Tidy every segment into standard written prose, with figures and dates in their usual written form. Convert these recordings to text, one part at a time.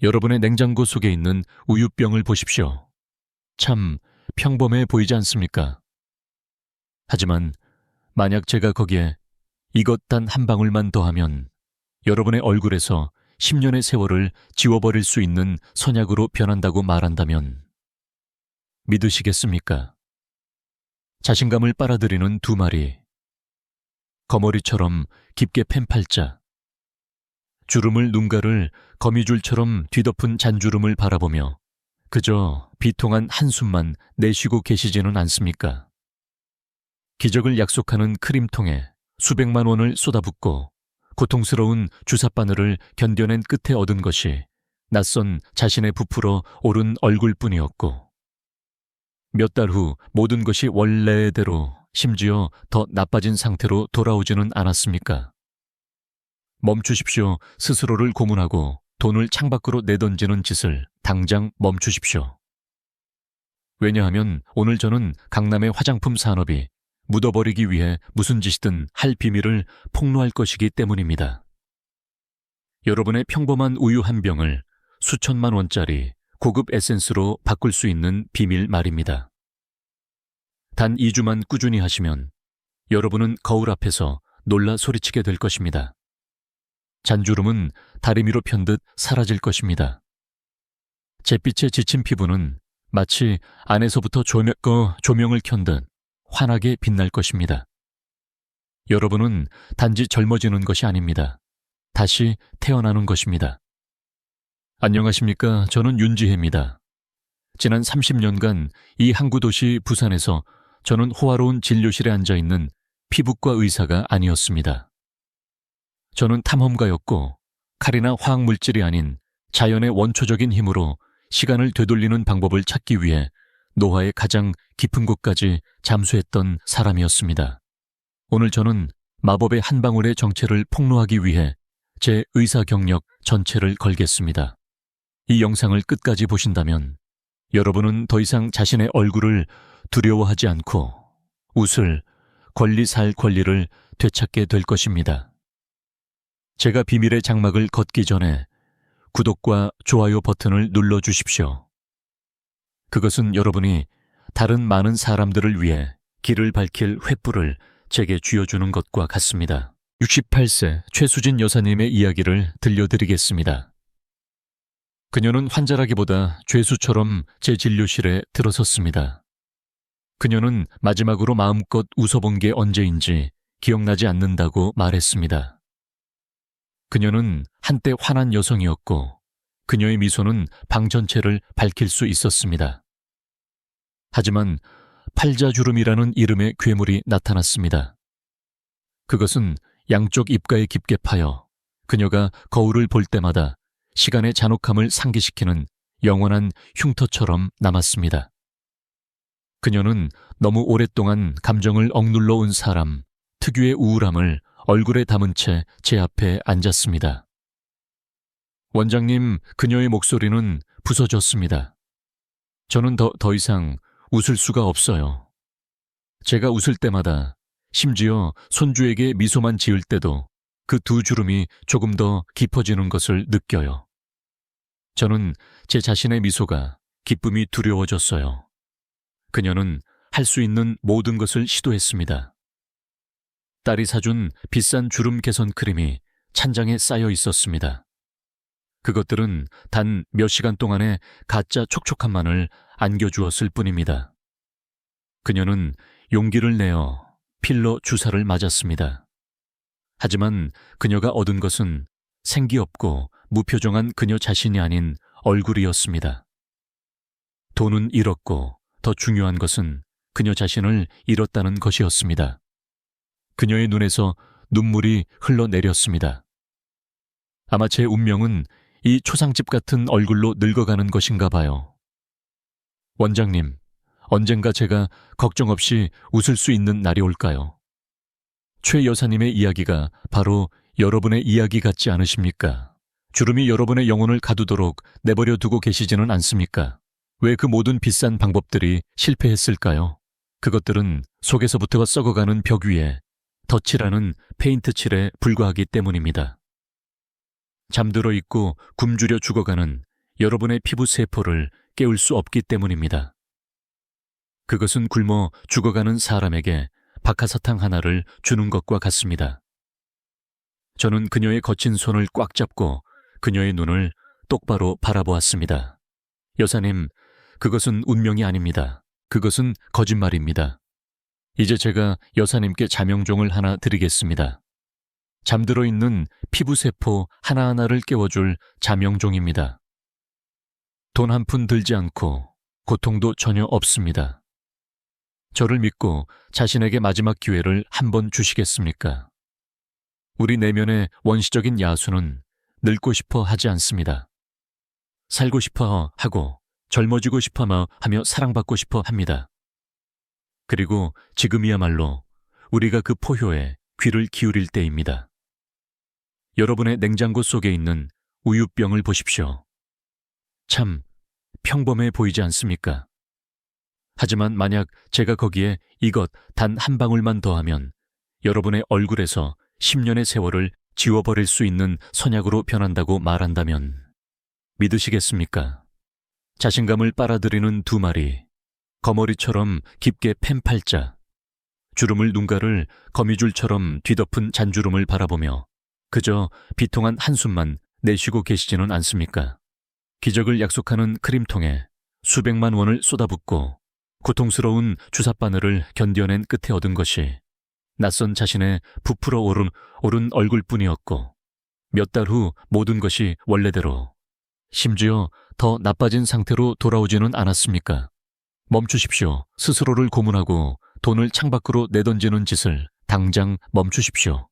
여러분의 냉장고 속에 있는 우유병을 보십시오. 참 평범해 보이지 않습니까? 하지만 만약 제가 거기에 이것 단 한 방울만 더하면 여러분의 얼굴에서 10년의 세월을 지워버릴 수 있는 선약으로 변한다고 말한다면 믿으시겠습니까? 자신감을 빨아들이는 두 마리, 거머리처럼 깊게 팬 팔자, 주름을 눈가를 거미줄처럼 뒤덮은 잔주름을 바라보며 그저 비통한 한숨만 내쉬고 계시지는 않습니까? 기적을 약속하는 크림통에 수백만 원을 쏟아붓고 고통스러운 주사바늘을 견뎌낸 끝에 얻은 것이 낯선 자신의 부풀어 오른 얼굴뿐이었고 몇 달 후 모든 것이 원래대로 심지어 더 나빠진 상태로 돌아오지는 않았습니까? 멈추십시오. 스스로를 고문하고 돈을 창밖으로 내던지는 짓을 당장 멈추십시오. 왜냐하면 오늘 저는 강남의 화장품 산업이 묻어버리기 위해 무슨 짓이든 할 비밀을 폭로할 것이기 때문입니다. 여러분의 평범한 우유 한 병을 수천만 원짜리 고급 에센스로 바꿀 수 있는 비밀 말입니다. 단 2주만 꾸준히 하시면 여러분은 거울 앞에서 놀라 소리치게 될 것입니다. 잔주름은 다리미로 편듯 사라질 것입니다. 잿빛에 지친 피부는 마치 안에서부터 조명을 켠 듯 환하게 빛날 것입니다. 여러분은 단지 젊어지는 것이 아닙니다. 다시 태어나는 것입니다. 안녕하십니까? 저는 윤지혜입니다. 지난 30년간 이 항구 도시 부산에서 저는 호화로운 진료실에 앉아있는 피부과 의사가 아니었습니다. 저는 탐험가였고 칼이나 화학물질이 아닌 자연의 원초적인 힘으로 시간을 되돌리는 방법을 찾기 위해 노화의 가장 깊은 곳까지 잠수했던 사람이었습니다. 오늘 저는 마법의 한 방울의 정체를 폭로하기 위해 제 의사 경력 전체를 걸겠습니다. 이 영상을 끝까지 보신다면 여러분은 더 이상 자신의 얼굴을 두려워하지 않고 웃을 권리 살 권리를 되찾게 될 것입니다. 제가 비밀의 장막을 걷기 전에 구독과 좋아요 버튼을 눌러주십시오. 그것은 여러분이 다른 많은 사람들을 위해 길을 밝힐 횃불을 제게 쥐어주는 것과 같습니다. 68세 최수진 여사님의 이야기를 들려드리겠습니다. 그녀는 환자라기보다 죄수처럼 제 진료실에 들어섰습니다. 그녀는 마지막으로 마음껏 웃어본 게 언제인지 기억나지 않는다고 말했습니다. 그녀는 한때 환한 여성이었고 그녀의 미소는 방 전체를 밝힐 수 있었습니다. 하지만 팔자주름이라는 이름의 괴물이 나타났습니다. 그것은 양쪽 입가에 깊게 파여 그녀가 거울을 볼 때마다 시간의 잔혹함을 상기시키는 영원한 흉터처럼 남았습니다. 그녀는 너무 오랫동안 감정을 억눌러 온 사람, 특유의 우울함을 얼굴에 담은 채 제 앞에 앉았습니다. 원장님, 그녀의 목소리는 부서졌습니다. 저는 더 이상 웃을 수가 없어요. 제가 웃을 때마다, 심지어 손주에게 미소만 지을 때도 그 두 주름이 조금 더 깊어지는 것을 느껴요. 저는 제 자신의 미소가 기쁨이 두려워졌어요. 그녀는 할 수 있는 모든 것을 시도했습니다. 딸이 사준 비싼 주름 개선 크림이 찬장에 쌓여 있었습니다. 그것들은 단 몇 시간 동안에 가짜 촉촉함만을 안겨주었을 뿐입니다. 그녀는 용기를 내어 필러 주사를 맞았습니다. 하지만 그녀가 얻은 것은 생기없고 무표정한 그녀 자신이 아닌 얼굴이었습니다. 돈은 잃었고 더 중요한 것은 그녀 자신을 잃었다는 것이었습니다. 그녀의 눈에서 눈물이 흘러내렸습니다. 아마 제 운명은 이 초상집 같은 얼굴로 늙어가는 것인가 봐요. 원장님, 언젠가 제가 걱정 없이 웃을 수 있는 날이 올까요? 최 여사님의 이야기가 바로 여러분의 이야기 같지 않으십니까? 주름이 여러분의 영혼을 가두도록 내버려 두고 계시지는 않습니까? 왜 그 모든 비싼 방법들이 실패했을까요? 그것들은 속에서부터가 썩어가는 벽 위에 덧칠하는 페인트 칠에 불과하기 때문입니다. 잠들어 있고 굶주려 죽어가는 여러분의 피부 세포를 깨울 수 없기 때문입니다. 그것은 굶어 죽어가는 사람에게 박하사탕 하나를 주는 것과 같습니다. 저는 그녀의 거친 손을 꽉 잡고 그녀의 눈을 똑바로 바라보았습니다. 여사님, 그것은 운명이 아닙니다. 그것은 거짓말입니다. 이제 제가 여사님께 자명종을 하나 드리겠습니다. 잠들어 있는 피부세포 하나하나를 깨워줄 자명종입니다. 돈 한 푼 들지 않고 고통도 전혀 없습니다. 저를 믿고 자신에게 마지막 기회를 한 번 주시겠습니까? 우리 내면의 원시적인 야수는 늙고 싶어 하지 않습니다. 살고 싶어 하고 젊어지고 싶어 하며 사랑받고 싶어 합니다. 그리고 지금이야말로 우리가 그 포효에 귀를 기울일 때입니다. 여러분의 냉장고 속에 있는 우유병을 보십시오. 참 평범해 보이지 않습니까? 하지만 만약 제가 거기에 이것 단 한 방울만 더하면 여러분의 얼굴에서 10년의 세월을 지워버릴 수 있는 선약으로 변한다고 말한다면 믿으시겠습니까? 자신감을 빨아들이는 두 마리, 거머리처럼 깊게 팬 팔자, 주름을 눈가를 거미줄처럼 뒤덮은 잔주름을 바라보며 그저 비통한 한숨만 내쉬고 계시지는 않습니까? 기적을 약속하는 크림통에 수백만 원을 쏟아붓고 고통스러운 주삿바늘을 견뎌낸 끝에 얻은 것이 낯선 자신의 부풀어 오른 얼굴뿐이었고 몇 달 후 모든 것이 원래대로 심지어 더 나빠진 상태로 돌아오지는 않았습니까? 멈추십시오. 스스로를 고문하고 돈을 창밖으로 내던지는 짓을 당장 멈추십시오.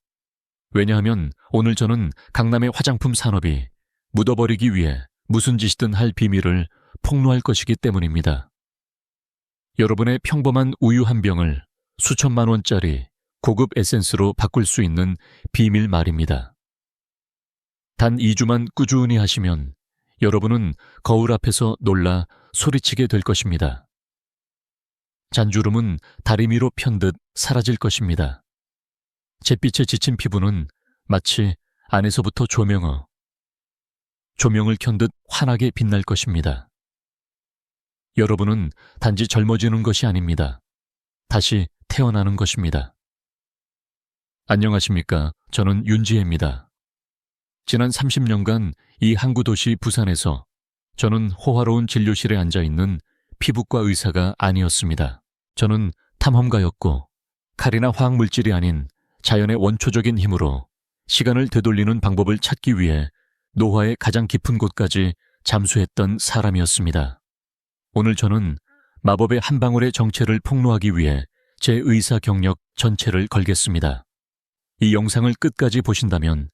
왜냐하면 오늘 저는 강남의 화장품 산업이 묻어버리기 위해 무슨 짓이든 할 비밀을 폭로할 것이기 때문입니다. 여러분의 평범한 우유 한 병을 수천만 원짜리 고급 에센스로 바꿀 수 있는 비밀 말입니다. 단 2주만 꾸준히 하시면 여러분은 거울 앞에서 놀라 소리치게 될 것입니다. 잔주름은 다리미로 편듯 사라질 것입니다. 잿빛에 지친 피부는 마치 안에서부터 조명을 켠 듯 환하게 빛날 것입니다. 여러분은 단지 젊어지는 것이 아닙니다. 다시 태어나는 것입니다. 안녕하십니까? 저는 윤지혜입니다. 지난 30년간 이 항구 도시 부산에서 저는 호화로운 진료실에 앉아있는 피부과 의사가 아니었습니다. 저는 탐험가였고 칼이나 화학물질이 아닌 자연의 원초적인 힘으로 시간을 되돌리는 방법을 찾기 위해 노화의 가장 깊은 곳까지 잠수했던 사람이었습니다. 오늘 저는 마법의 한 방울의 정체를 폭로하기 위해 제 의사 경력 전체를 걸겠습니다. 이 영상을 끝까지 보신다면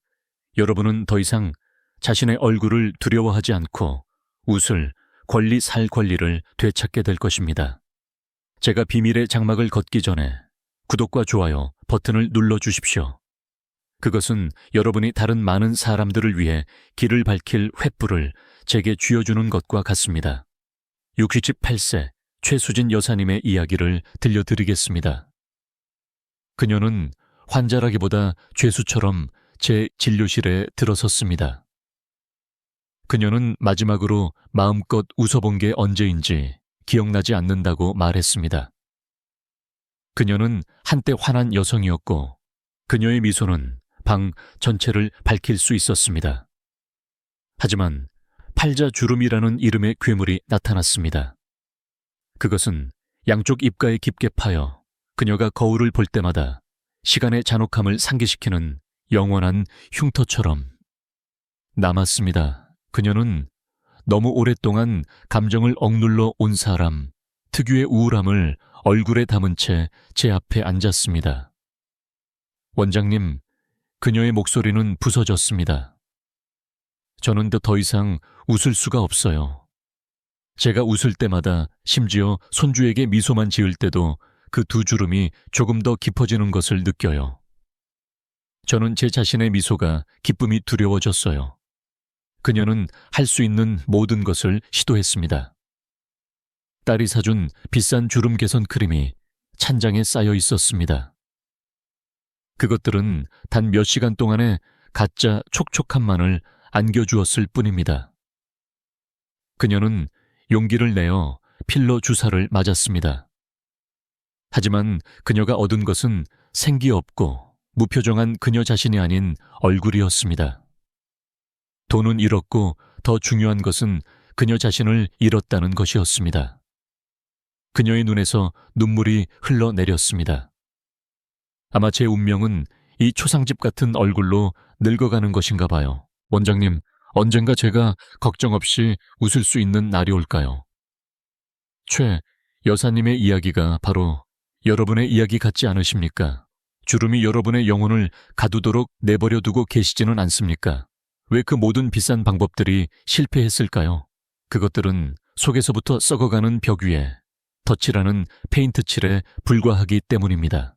여러분은 더 이상 자신의 얼굴을 두려워하지 않고 웃을 권리 살 권리를 되찾게 될 것입니다. 제가 비밀의 장막을 걷기 전에 구독과 좋아요 버튼을 눌러주십시오. 그것은 여러분이 다른 많은 사람들을 위해 길을 밝힐 횃불을 제게 쥐어주는 것과 같습니다. 68세 최수진 여사님의 이야기를 들려드리겠습니다. 그녀는 환자라기보다 죄수처럼 제 진료실에 들어섰습니다. 그녀는 마지막으로 마음껏 웃어본 게 언제인지 기억나지 않는다고 말했습니다. 그녀는 한때 환한 여성이었고 그녀의 미소는 방 전체를 밝힐 수 있었습니다. 하지만 팔자주름이라는 이름의 괴물이 나타났습니다. 그것은 양쪽 입가에 깊게 파여 그녀가 거울을 볼 때마다 시간의 잔혹함을 상기시키는 영원한 흉터처럼 남았습니다. 그녀는 너무 오랫동안 감정을 억눌러 온 사람, 특유의 우울함을 얼굴에 담은 채 제 앞에 앉았습니다. 원장님, 그녀의 목소리는 부서졌습니다. 저는 더 이상 웃을 수가 없어요. 제가 웃을 때마다 심지어 손주에게 미소만 지을 때도 그 두 주름이 조금 더 깊어지는 것을 느껴요. 저는 제 자신의 미소가 기쁨이 두려워졌어요. 그녀는 할 수 있는 모든 것을 시도했습니다. 딸이 사준 비싼 주름 개선 크림이 찬장에 쌓여 있었습니다. 그것들은 단 몇 시간 동안에 가짜 촉촉함만을 안겨주었을 뿐입니다. 그녀는 용기를 내어 필러 주사를 맞았습니다. 하지만 그녀가 얻은 것은 생기 없고 무표정한 그녀 자신이 아닌 얼굴이었습니다. 돈은 잃었고 더 중요한 것은 그녀 자신을 잃었다는 것이었습니다. 그녀의 눈에서 눈물이 흘러내렸습니다. 아마 제 운명은 이 초상집 같은 얼굴로 늙어가는 것인가 봐요. 원장님, 언젠가 제가 걱정 없이 웃을 수 있는 날이 올까요? 최 여사님의 이야기가 바로 여러분의 이야기 같지 않으십니까? 주름이 여러분의 영혼을 가두도록 내버려 두고 계시지는 않습니까? 왜 그 모든 비싼 방법들이 실패했을까요? 그것들은 속에서부터 썩어가는 벽 위에 덧칠하는 페인트 칠에 불과하기 때문입니다.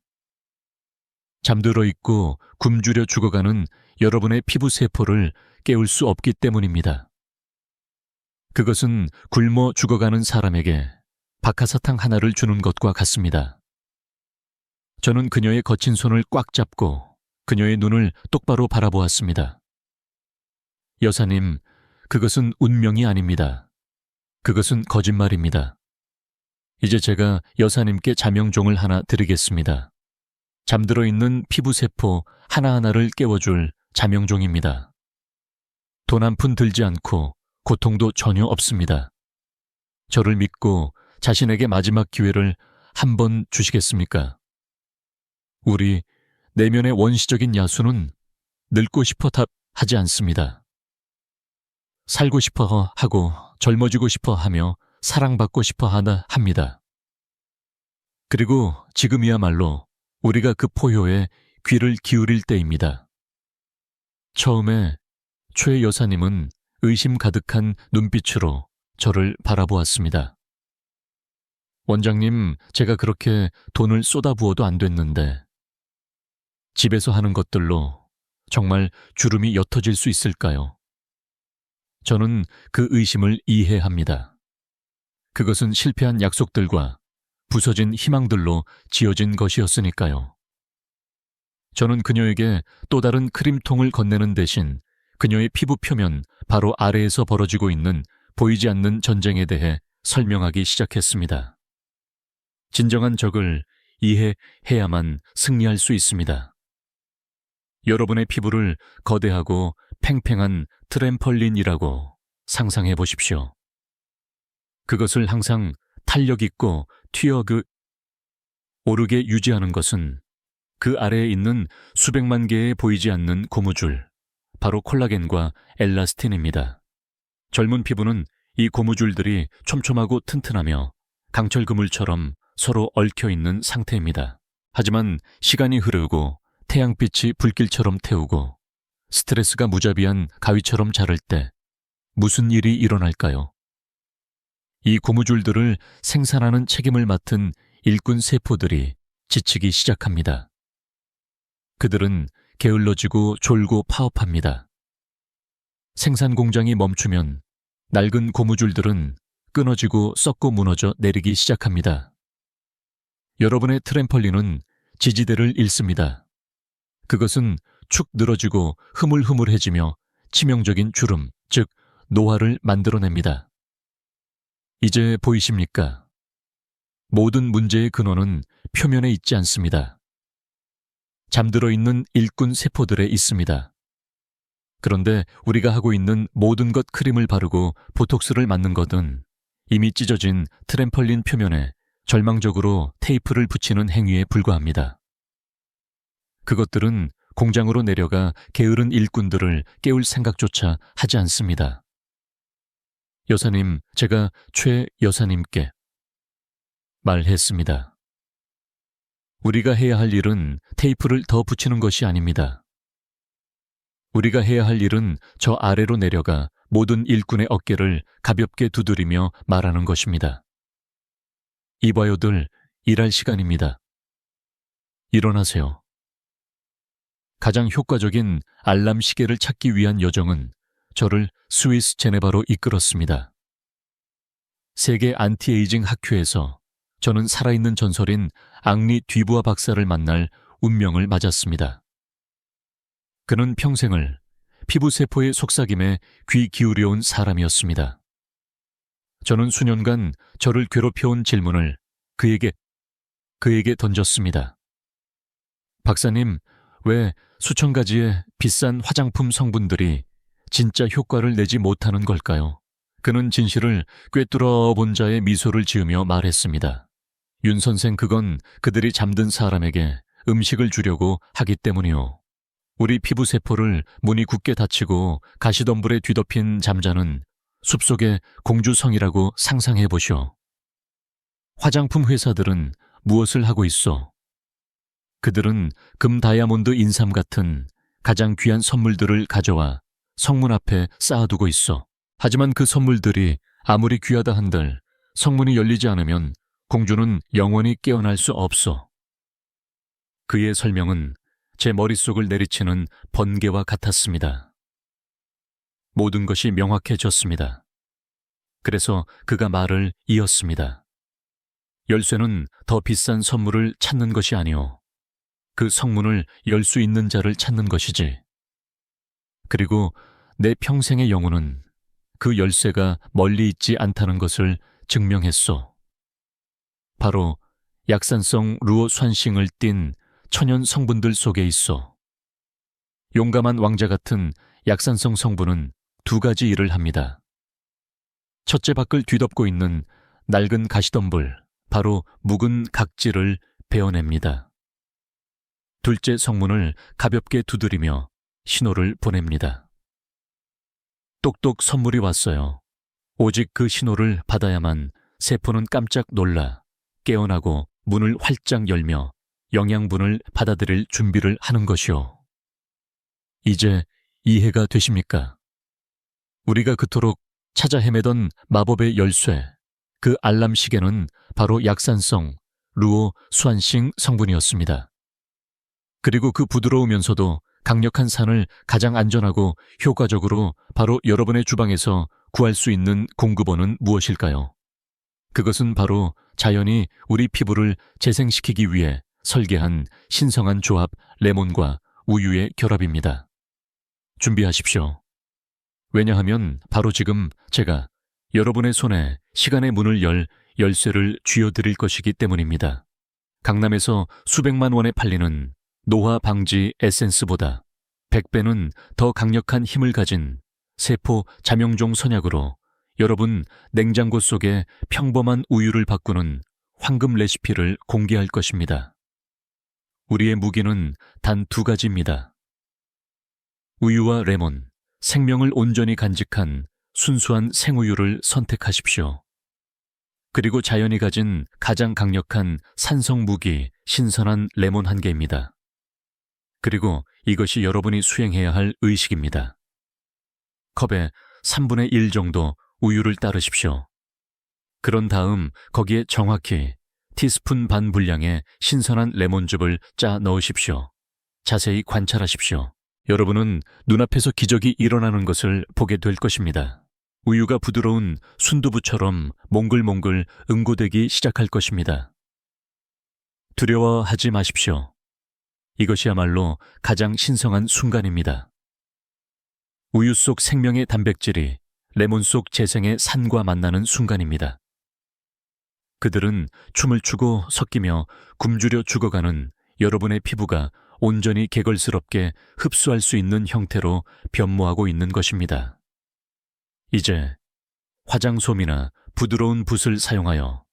잠들어 있고 굶주려 죽어가는 여러분의 피부 세포를 깨울 수 없기 때문입니다. 그것은 굶어 죽어가는 사람에게 박하사탕 하나를 주는 것과 같습니다. 저는 그녀의 거친 손을 꽉 잡고 그녀의 눈을 똑바로 바라보았습니다. 여사님, 그것은 운명이 아닙니다. 그것은 거짓말입니다. 이제 제가 여사님께 자명종을 하나 드리겠습니다. 잠들어 있는 피부세포 하나하나를 깨워줄 자명종입니다. 돈 한 푼 들지 않고 고통도 전혀 없습니다. 저를 믿고 자신에게 마지막 기회를 한 번 주시겠습니까? 우리 내면의 원시적인 야수는 늙고 싶어 하지 않습니다. 살고 싶어 하고 젊어지고 싶어 하며 사랑받고 싶어 합니다. 그리고 지금이야말로 우리가 그 포효에 귀를 기울일 때입니다. 처음에 최 여사님은 의심 가득한 눈빛으로 저를 바라보았습니다. 원장님, 제가 그렇게 돈을 쏟아부어도 안 됐는데 집에서 하는 것들로 정말 주름이 옅어질 수 있을까요? 저는 그 의심을 이해합니다. 그것은 실패한 약속들과 부서진 희망들로 지어진 것이었으니까요. 저는 그녀에게 또 다른 크림통을 건네는 대신 그녀의 피부 표면 바로 아래에서 벌어지고 있는 보이지 않는 전쟁에 대해 설명하기 시작했습니다. 진정한 적을 이해해야만 승리할 수 있습니다. 여러분의 피부를 거대하고 팽팽한 트램펄린이라고 상상해 보십시오. 그것을 항상 탄력 있고 오르게 유지하는 것은 그 아래에 있는 수백만 개의 보이지 않는 고무줄, 바로 콜라겐과 엘라스틴입니다. 젊은 피부는 이 고무줄들이 촘촘하고 튼튼하며 강철 그물처럼 서로 얽혀 있는 상태입니다. 하지만 시간이 흐르고 태양빛이 불길처럼 태우고 스트레스가 무자비한 가위처럼 자를 때 무슨 일이 일어날까요? 이 고무줄들을 생산하는 책임을 맡은 일꾼 세포들이 지치기 시작합니다. 그들은 게을러지고 졸고 파업합니다. 생산 공장이 멈추면 낡은 고무줄들은 끊어지고 썩고 무너져 내리기 시작합니다. 여러분의 트램펄린은 지지대를 잃습니다. 그것은 축 늘어지고 흐물흐물해지며 치명적인 주름, 즉 노화를 만들어냅니다. 이제 보이십니까? 모든 문제의 근원은 표면에 있지 않습니다. 잠들어 있는 일꾼 세포들에 있습니다. 그런데 우리가 하고 있는 모든 것 크림을 바르고 보톡스를 맞는 것은 이미 찢어진 트램펄린 표면에 절망적으로 테이프를 붙이는 행위에 불과합니다. 그것들은 공장으로 내려가 게으른 일꾼들을 깨울 생각조차 하지 않습니다. 여사님, 제가 최 여사님께 말했습니다. 우리가 해야 할 일은 테이프를 더 붙이는 것이 아닙니다. 우리가 해야 할 일은 저 아래로 내려가 모든 일꾼의 어깨를 가볍게 두드리며 말하는 것입니다. 이봐요들, 일할 시간입니다. 일어나세요. 가장 효과적인 알람 시계를 찾기 위한 여정은 저를 스위스 제네바로 이끌었습니다. 세계 안티에이징 학회에서 저는 살아있는 전설인 앙리 뒤부아 박사를 만날 운명을 맞았습니다. 그는 평생을 피부세포의 속삭임에 귀 기울여온 사람이었습니다. 저는 수년간 저를 괴롭혀온 질문을 그에게 던졌습니다. 박사님, 왜 수천 가지의 비싼 화장품 성분들이 진짜 효과를 내지 못하는 걸까요? 그는 진실을 꿰뚫어 본 자의 미소를 지으며 말했습니다. 윤 선생, 그건 그들이 잠든 사람에게 음식을 주려고 하기 때문이요. 우리 피부 세포를 문이 굳게 닫히고 가시덤불에 뒤덮인 잠자는 숲속의 공주성이라고 상상해 보시오. 화장품 회사들은 무엇을 하고 있어? 그들은 금, 다이아몬드, 인삼 같은 가장 귀한 선물들을 가져와 성문 앞에 쌓아두고 있어. 하지만 그 선물들이 아무리 귀하다 한들 성문이 열리지 않으면 공주는 영원히 깨어날 수 없어. 그의 설명은 제 머릿속을 내리치는 번개와 같았습니다. 모든 것이 명확해졌습니다. 그래서 그가 말을 이었습니다. 열쇠는 더 비싼 선물을 찾는 것이 아니오. 그 성문을 열 수 있는 자를 찾는 것이지. 그리고 내 평생의 영혼은 그 열쇠가 멀리 있지 않다는 것을 증명했소. 바로 약산성 루오酸싱을 띤 천연 성분들 속에 있어. 용감한 왕자 같은 약산성 성분은 두 가지 일을 합니다. 첫째, 밖을 뒤덮고 있는 낡은 가시덤불, 바로 묵은 각질을 베어냅니다. 둘째, 성문을 가볍게 두드리며 신호를 보냅니다. 똑똑, 선물이 왔어요. 오직 그 신호를 받아야만 세포는 깜짝 놀라 깨어나고 문을 활짝 열며 영양분을 받아들일 준비를 하는 것이오. 이제 이해가 되십니까? 우리가 그토록 찾아 헤매던 마법의 열쇠, 그 알람 시계는 바로 약산성 루오 수안싱 성분이었습니다. 그리고 그 부드러우면서도 강력한 산을 가장 안전하고 효과적으로 바로 여러분의 주방에서 구할 수 있는 공급원은 무엇일까요? 그것은 바로 자연이 우리 피부를 재생시키기 위해 설계한 신성한 조합 레몬과 우유의 결합입니다. 준비하십시오. 왜냐하면 바로 지금 제가 여러분의 손에 시간의 문을 열 열쇠를 쥐어드릴 것이기 때문입니다. 강남에서 수백만 원에 팔리는 노화 방지 에센스보다 100배는 더 강력한 힘을 가진 세포 자명종 선약으로 여러분 냉장고 속에 평범한 우유를 바꾸는 황금 레시피를 공개할 것입니다. 우리의 무기는 단 두 가지입니다. 우유와 레몬, 생명을 온전히 간직한 순수한 생우유를 선택하십시오. 그리고 자연이 가진 가장 강력한 산성 무기, 신선한 레몬 한 개입니다. 그리고 이것이 여러분이 수행해야 할 의식입니다. 컵에 3분의 1 정도 우유를 따르십시오. 그런 다음 거기에 정확히 티스푼 반 분량의 신선한 레몬즙을 짜 넣으십시오. 자세히 관찰하십시오. 여러분은 눈앞에서 기적이 일어나는 것을 보게 될 것입니다. 우유가 부드러운 순두부처럼 몽글몽글 응고되기 시작할 것입니다. 두려워하지 마십시오. 이것이야말로 가장 신성한 순간입니다. 우유 속 생명의 단백질이 레몬 속 재생의 산과 만나는 순간입니다. 그들은 춤을 추고 섞이며 굶주려 죽어가는 여러분의 피부가 온전히 개걸스럽게 흡수할 수 있는 형태로 변모하고 있는 것입니다. 이제 화장솜이나 부드러운 붓을 사용하여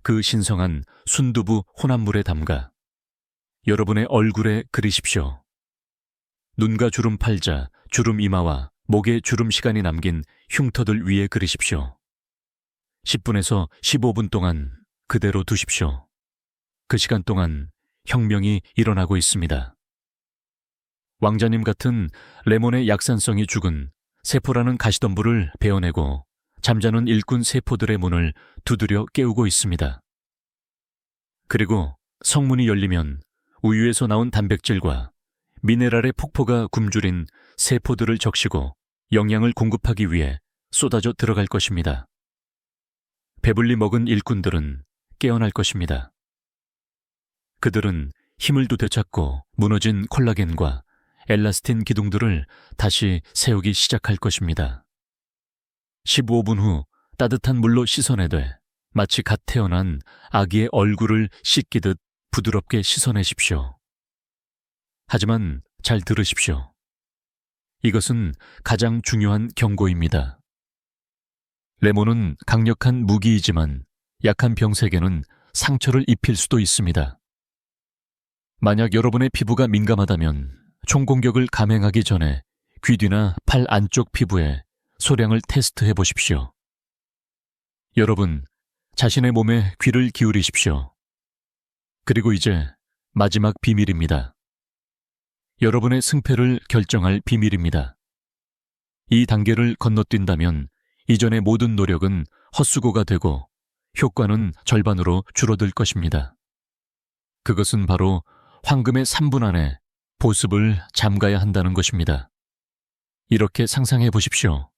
그 신성한 순두부 혼합물에 담가 여러분의 얼굴에 그리십시오. 눈과 주름 팔자, 주름 이마와 목에 주름 시간이 남긴 흉터들 위에 그리십시오. 10분에서 15분 동안 그대로 두십시오. 그 시간 동안 혁명이 일어나고 있습니다. 왕자님 같은 레몬의 약산성이 죽은 세포라는 가시덤불을 베어내고 잠자는 일꾼 세포들의 문을 두드려 깨우고 있습니다. 그리고 성문이 열리면 우유에서 나온 단백질과 미네랄의 폭포가 굶주린 세포들을 적시고 영양을 공급하기 위해 쏟아져 들어갈 것입니다. 배불리 먹은 일꾼들은 깨어날 것입니다. 그들은 힘을 되찾고 무너진 콜라겐과 엘라스틴 기둥들을 다시 세우기 시작할 것입니다. 15분 후 따뜻한 물로 씻어내되 마치 갓 태어난 아기의 얼굴을 씻기듯 부드럽게 씻어내십시오. 하지만 잘 들으십시오. 이것은 가장 중요한 경고입니다. 레몬은 강력한 무기이지만 약한 병색에는 상처를 입힐 수도 있습니다. 만약 여러분의 피부가 민감하다면 총공격을 감행하기 전에 귀 뒤나 팔 안쪽 피부에 소량을 테스트해 보십시오. 여러분, 자신의 몸에 귀를 기울이십시오. 그리고 이제 마지막 비밀입니다. 여러분의 승패를 결정할 비밀입니다. 이 단계를 건너뛴다면 이전의 모든 노력은 헛수고가 되고 효과는 절반으로 줄어들 것입니다. 그것은 바로 황금의 3분 안에 보습을 잠가야 한다는 것입니다. 이렇게 상상해 보십시오.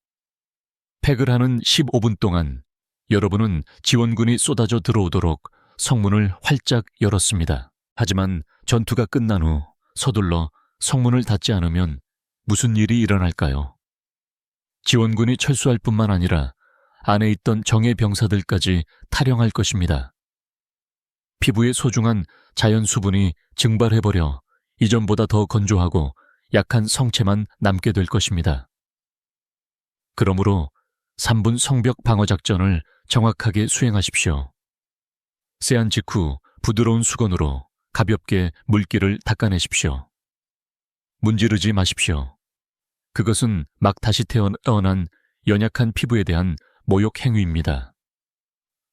팩을 하는 15분 동안 여러분은 지원군이 쏟아져 들어오도록 성문을 활짝 열었습니다. 하지만 전투가 끝난 후 서둘러 성문을 닫지 않으면 무슨 일이 일어날까요? 지원군이 철수할 뿐만 아니라 안에 있던 정예 병사들까지 탈영할 것입니다. 피부의 소중한 자연 수분이 증발해버려 이전보다 더 건조하고 약한 성체만 남게 될 것입니다. 그러므로 3분 성벽 방어 작전을 정확하게 수행하십시오. 세안 직후 부드러운 수건으로 가볍게 물기를 닦아내십시오. 문지르지 마십시오. 그것은 막 다시 태어난 연약한 피부에 대한 모욕 행위입니다.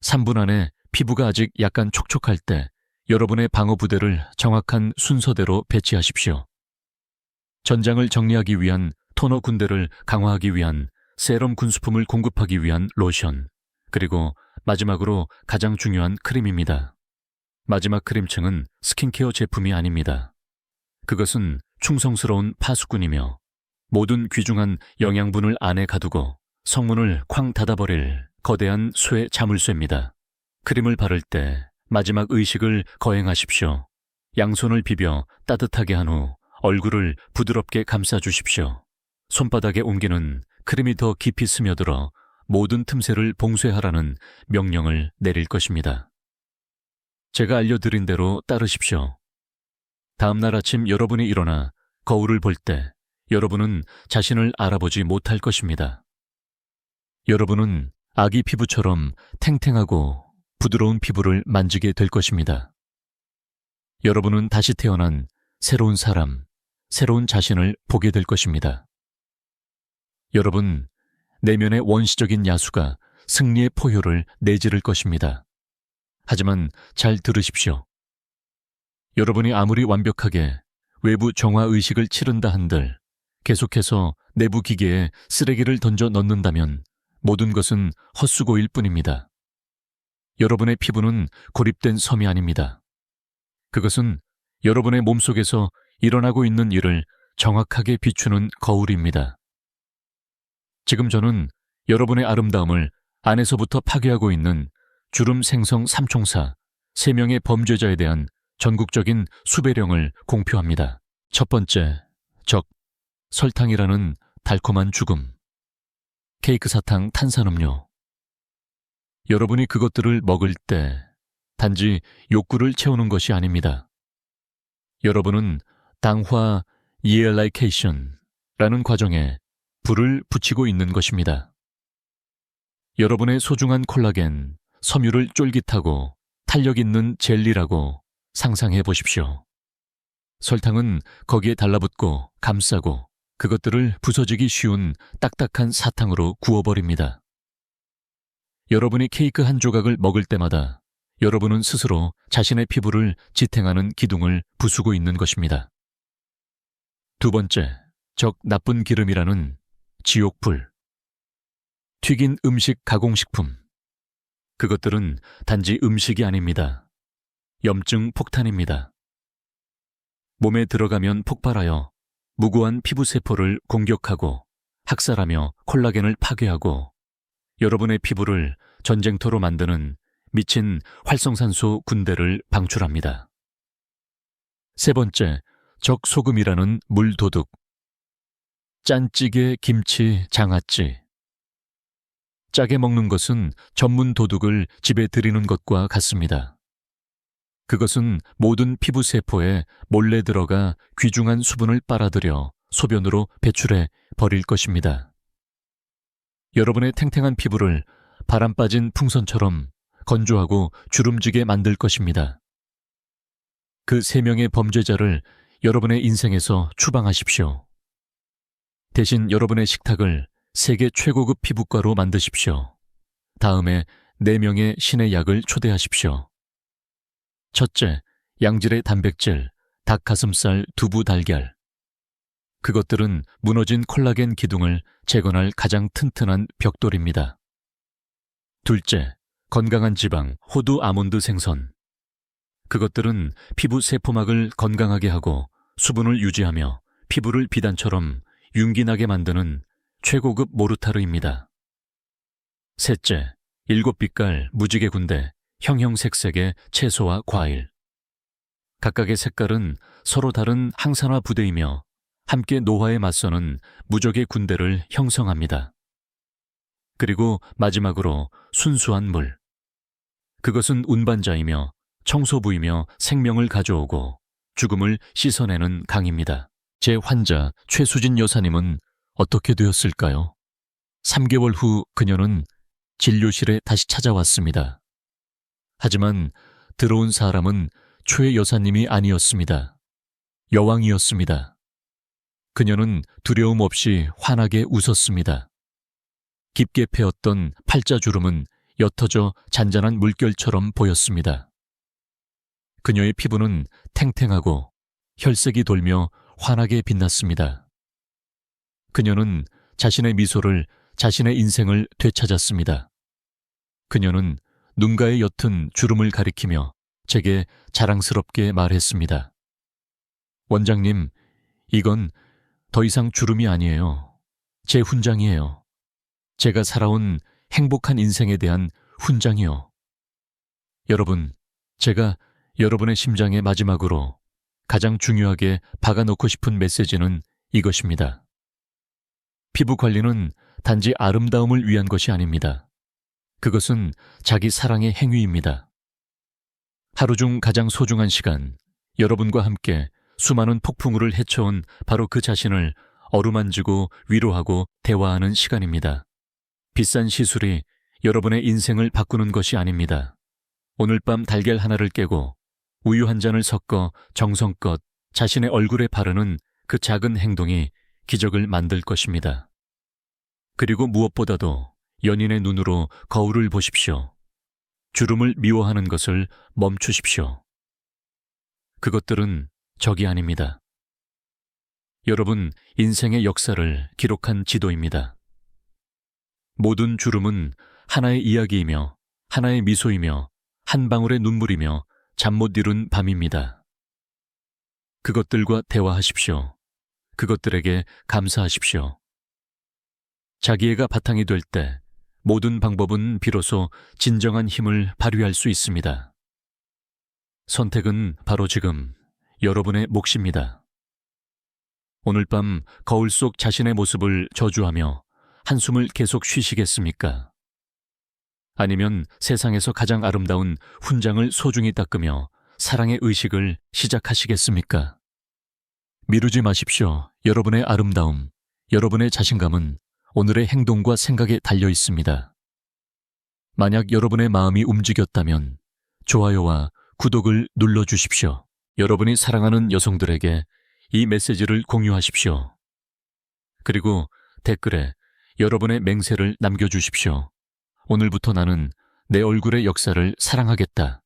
3분 안에 피부가 아직 약간 촉촉할 때 여러분의 방어 부대를 정확한 순서대로 배치하십시오. 전장을 정리하기 위한 토너 군대를 강화하기 위한 세럼 군수품을 공급하기 위한 로션, 그리고 마지막으로 가장 중요한 크림입니다. 마지막 크림층은 스킨케어 제품이 아닙니다. 그것은 충성스러운 파수꾼이며 모든 귀중한 영양분을 안에 가두고 성문을 쾅 닫아버릴 거대한 쇠 자물쇠입니다. 크림을 바를 때 마지막 의식을 거행하십시오. 양손을 비벼 따뜻하게 한 후 얼굴을 부드럽게 감싸주십시오. 손바닥에 옮기는 크림이 더 깊이 스며들어 모든 틈새를 봉쇄하라는 명령을 내릴 것입니다. 제가 알려드린 대로 따르십시오. 다음 날 아침 여러분이 일어나 거울을 볼 때 여러분은 자신을 알아보지 못할 것입니다. 여러분은 아기 피부처럼 탱탱하고 부드러운 피부를 만지게 될 것입니다. 여러분은 다시 태어난 새로운 사람, 새로운 자신을 보게 될 것입니다. 여러분, 내면의 원시적인 야수가 승리의 포효를 내지를 것입니다. 하지만 잘 들으십시오. 여러분이 아무리 완벽하게 외부 정화 의식을 치른다 한들 계속해서 내부 기계에 쓰레기를 던져 넣는다면 모든 것은 헛수고일 뿐입니다. 여러분의 피부는 고립된 섬이 아닙니다. 그것은 여러분의 몸속에서 일어나고 있는 일을 정확하게 비추는 거울입니다. 지금 저는 여러분의 아름다움을 안에서부터 파괴하고 있는 주름 생성 삼총사 3명의 범죄자에 대한 전국적인 수배령을 공표합니다. 첫 번째, 적, 설탕이라는 달콤한 죽음. 케이크 사탕 탄산음료. 여러분이 그것들을 먹을 때 단지 욕구를 채우는 것이 아닙니다. 여러분은 당화 이엘라이케이션라는 과정에 불을 붙이고 있는 것입니다. 여러분의 소중한 콜라겐, 섬유를 쫄깃하고 탄력 있는 젤리라고 상상해 보십시오. 설탕은 거기에 달라붙고 감싸고 그것들을 부서지기 쉬운 딱딱한 사탕으로 구워버립니다. 여러분이 케이크 한 조각을 먹을 때마다 여러분은 스스로 자신의 피부를 지탱하는 기둥을 부수고 있는 것입니다. 두 번째, 적 나쁜 기름이라는 지옥불. 튀긴 음식 가공식품. 그것들은 단지 음식이 아닙니다. 염증 폭탄입니다. 몸에 들어가면 폭발하여 무고한 피부세포를 공격하고 학살하며 콜라겐을 파괴하고 여러분의 피부를 전쟁터로 만드는 미친 활성산소 군대를 방출합니다. 세 번째, 적소금이라는 물도둑. 짠찌개, 김치, 장아찌. 짜게 먹는 것은 전문 도둑을 집에 들이는 것과 같습니다. 그것은 모든 피부 세포에 몰래 들어가 귀중한 수분을 빨아들여 소변으로 배출해 버릴 것입니다. 여러분의 탱탱한 피부를 바람 빠진 풍선처럼 건조하고 주름지게 만들 것입니다. 그 3명의 범죄자를 여러분의 인생에서 추방하십시오. 대신 여러분의 식탁을 세계 최고급 피부과로 만드십시오. 다음에 4명의 신의 약을 초대하십시오. 첫째, 양질의 단백질, 닭가슴살, 두부, 달걀. 그것들은 무너진 콜라겐 기둥을 재건할 가장 튼튼한 벽돌입니다. 둘째, 건강한 지방, 호두, 아몬드, 생선. 그것들은 피부 세포막을 건강하게 하고 수분을 유지하며 피부를 비단처럼 윤기나게 만드는 최고급 모르타르입니다. 셋째, 7빛깔 무지개 군대, 형형색색의 채소와 과일. 각각의 색깔은 서로 다른 항산화 부대이며 함께 노화에 맞서는 무적의 군대를 형성합니다. 그리고 마지막으로 순수한 물. 그것은 운반자이며 청소부이며 생명을 가져오고 죽음을 씻어내는 강입니다. 제 환자 최수진 여사님은 어떻게 되었을까요? 3개월 후 그녀는 진료실에 다시 찾아왔습니다. 하지만 들어온 사람은 최 여사님이 아니었습니다. 여왕이었습니다. 그녀는 두려움 없이 환하게 웃었습니다. 깊게 패었던 팔자주름은 옅어져 잔잔한 물결처럼 보였습니다. 그녀의 피부는 탱탱하고 혈색이 돌며 환하게 빛났습니다. 그녀는 자신의 미소를, 자신의 인생을 되찾았습니다. 그녀는 눈가의 옅은 주름을 가리키며 제게 자랑스럽게 말했습니다. 원장님, 이건 더 이상 주름이 아니에요. 제 훈장이에요. 제가 살아온 행복한 인생에 대한 훈장이요. 여러분, 제가 여러분의 심장에 마지막으로 가장 중요하게 박아놓고 싶은 메시지는 이것입니다. 피부 관리는 단지 아름다움을 위한 것이 아닙니다. 그것은 자기 사랑의 행위입니다. 하루 중 가장 소중한 시간, 여러분과 함께 수많은 폭풍우를 헤쳐온 바로 그 자신을 어루만지고 위로하고 대화하는 시간입니다. 비싼 시술이 여러분의 인생을 바꾸는 것이 아닙니다. 오늘 밤 달걀 하나를 깨고 우유 한 잔을 섞어 정성껏 자신의 얼굴에 바르는 그 작은 행동이 기적을 만들 것입니다. 그리고 무엇보다도 연인의 눈으로 거울을 보십시오. 주름을 미워하는 것을 멈추십시오. 그것들은 적이 아닙니다. 여러분 인생의 역사를 기록한 지도입니다. 모든 주름은 하나의 이야기이며 하나의 미소이며 한 방울의 눈물이며 잠 못 이룬 밤입니다. 그것들과 대화하십시오. 그것들에게 감사하십시오. 자기애가 바탕이 될 때 모든 방법은 비로소 진정한 힘을 발휘할 수 있습니다. 선택은 바로 지금 여러분의 몫입니다. 오늘 밤 거울 속 자신의 모습을 저주하며 한숨을 계속 쉬시겠습니까? 아니면 세상에서 가장 아름다운 훈장을 소중히 닦으며 사랑의 의식을 시작하시겠습니까? 미루지 마십시오. 여러분의 아름다움, 여러분의 자신감은 오늘의 행동과 생각에 달려 있습니다. 만약 여러분의 마음이 움직였다면 좋아요와 구독을 눌러주십시오. 여러분이 사랑하는 여성들에게 이 메시지를 공유하십시오. 그리고 댓글에 여러분의 맹세를 남겨주십시오. 오늘부터 나는 내 얼굴의 역사를 사랑하겠다.